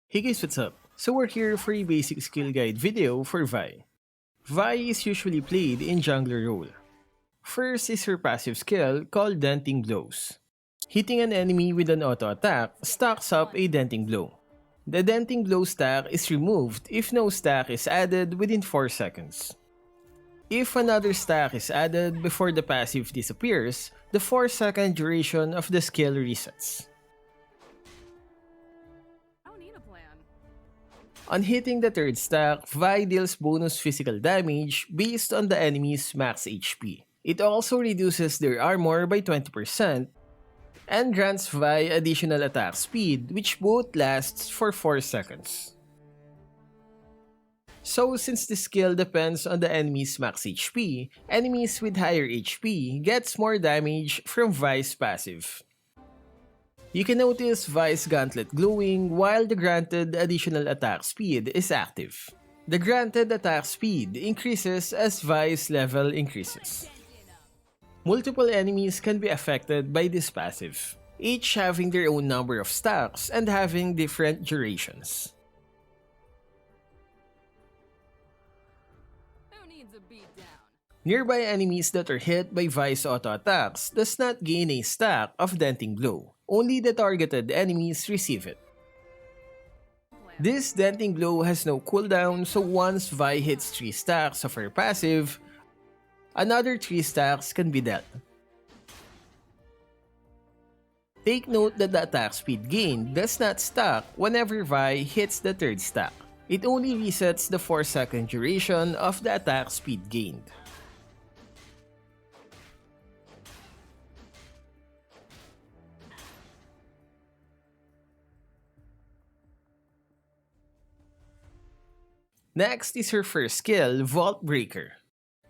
Hey guys, what's up? So we're here for a basic skill guide video for Vi. Vi is usually played in jungler role. First is her passive skill called Denting Blows. Hitting an enemy with an auto attack stacks up a Denting Blow. The Denting Blow stack is removed if no stack is added within 4 seconds. If another stack is added before the passive disappears, the 4-second duration of the skill resets. On hitting the third stack, Vi deals bonus physical damage based on the enemy's max HP. It also reduces their armor by 20% and grants Vi additional attack speed, which both lasts for 4 seconds. So since the skill depends on the enemy's max HP, enemies with higher HP gets more damage from Vi's passive. You can notice Vi's gauntlet glowing while the granted additional attack speed is active. The granted attack speed increases as Vi's level increases. Multiple enemies can be affected by this passive, each having their own number of stacks and having different durations. Nearby enemies that are hit by Vi's auto attacks does not gain a stack of Denting Blow. Only the targeted enemies receive it. This Denting Blow has no cooldown, so once Vi hits 3 stacks of her passive, another 3 stacks can be dealt. Take note that the attack speed gained does not stack whenever Vi hits the third stack. It only resets the 4-second duration of the attack speed gained. Next is her first skill, Vault Breaker.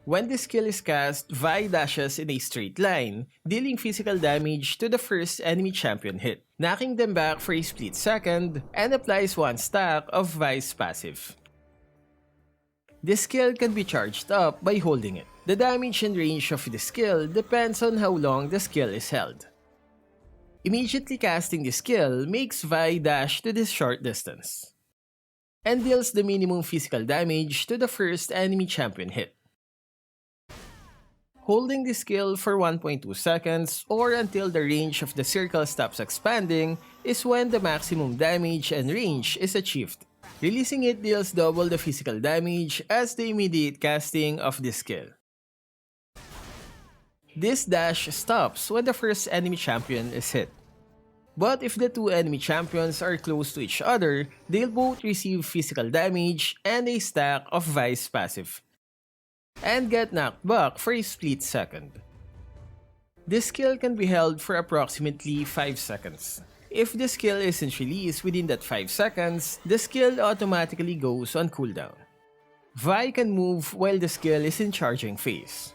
When this skill is cast, Vi dashes in a straight line, dealing physical damage to the first enemy champion hit, knocking them back for a split second, and applies 1 stack of Vi's passive. This skill can be charged up by holding it. The damage and range of the skill depends on how long the skill is held. Immediately casting this skill makes Vi dash to this short distance and deals the minimum physical damage to the first enemy champion hit. Holding this skill for 1.2 seconds or until the range of the circle stops expanding is when the maximum damage and range is achieved. Releasing it deals double the physical damage as the immediate casting of this skill. This dash stops when the first enemy champion is hit. But if the two enemy champions are close to each other, they'll both receive physical damage and a stack of Vi's passive, and get knocked back for a split second. This skill can be held for approximately 5 seconds. If the skill isn't released within that 5 seconds, the skill automatically goes on cooldown. Vi can move while the skill is in charging phase.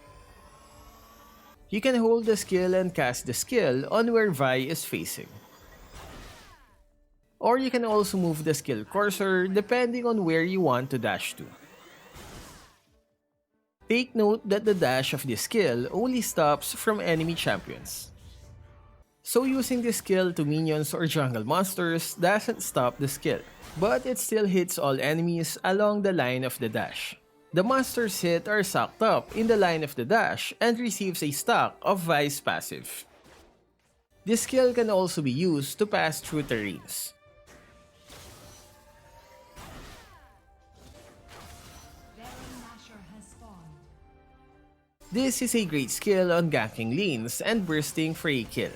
You can hold the skill and cast the skill on where Vi is facing. Or you can also move the skill cursor depending on where you want to dash to. Take note that the dash of this skill only stops from enemy champions. So using this skill to minions or jungle monsters doesn't stop the skill, but it still hits all enemies along the line of the dash. The monsters hit are sucked up in the line of the dash and receives a stack of Vi's passive. This skill can also be used to pass through terrains. This is a great skill on ganking lanes and bursting for a kill.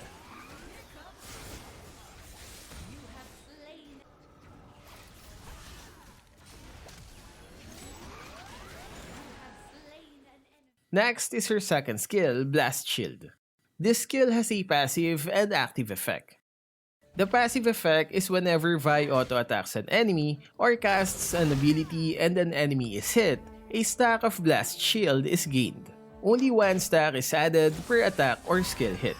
Next is her second skill, Blast Shield. This skill has a passive and active effect. The passive effect is whenever Vi auto-attacks an enemy or casts an ability and an enemy is hit, a stack of Blast Shield is gained. Only 1 stack is added per attack or skill hit.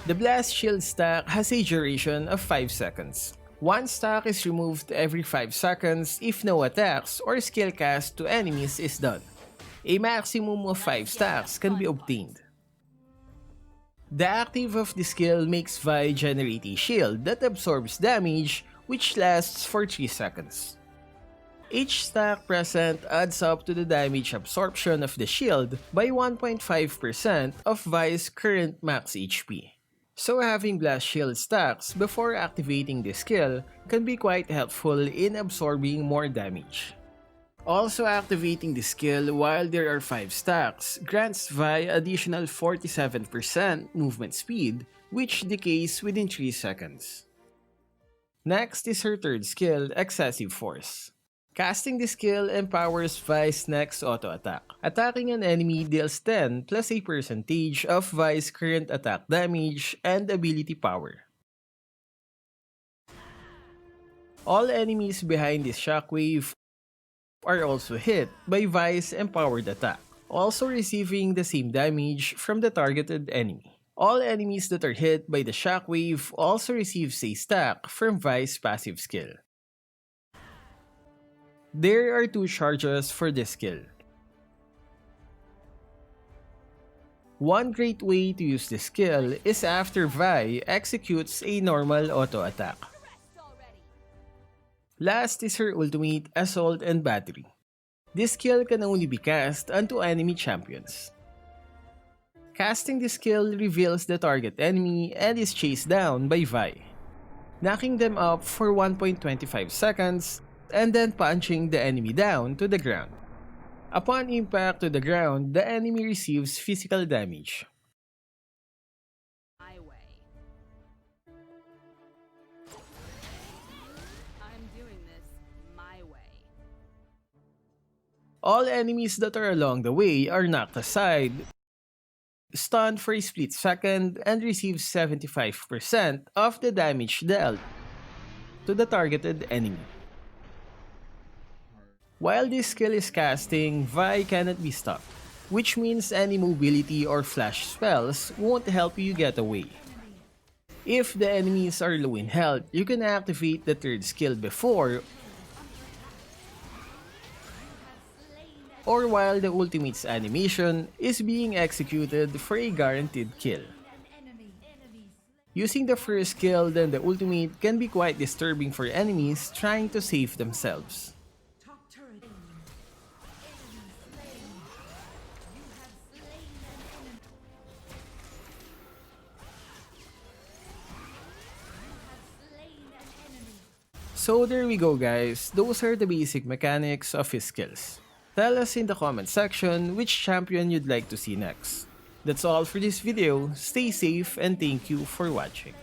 The Blast Shield stack has a duration of 5 seconds. 1 stack is removed every 5 seconds if no attacks or skill cast to enemies is done. A maximum of 5 stacks can be obtained. The active of the skill makes Vi generate a shield that absorbs damage which lasts for 3 seconds. Each stack present adds up to the damage absorption of the shield by 1.5% of Vi's current max HP. So having blast shield stacks before activating the skill can be quite helpful in absorbing more damage. Also activating the skill while there are 5 stacks grants Vi additional 47% movement speed which decays within 3 seconds. Next is her third skill, Excessive Force. Casting the skill empowers Vi's next auto attack. Attacking an enemy deals 10 plus a percentage of Vi's current attack damage and ability power. All enemies behind this shockwave are also hit by Vi's empowered attack, also receiving the same damage from the targeted enemy. All enemies that are hit by the shockwave also receives a stack from Vi's passive skill. There are 2 charges for this skill. One great way to use this skill is after Vi executes a normal auto attack. Last is her ultimate, Assault and Battery. This skill can only be cast onto enemy champions. Casting this skill reveals the target enemy and is chased down by Vi, knocking them up for 1.25 seconds and then punching the enemy down to the ground. Upon impact to the ground, the enemy receives physical damage. All enemies that are along the way are knocked aside, stunned for a split second, and receive 75% of the damage dealt to the targeted enemy. While this skill is casting, Vi cannot be stopped, which means any mobility or flash spells won't help you get away. If the enemies are low in health, you can activate the third skill before or while the ultimate's animation is being executed for a guaranteed kill. Using the first skill then the ultimate can be quite disturbing for enemies trying to save themselves. So there we go guys, those are the basic mechanics of his skills. Tell us in the comment section which champion you'd like to see next. That's all for this video, stay safe and thank you for watching.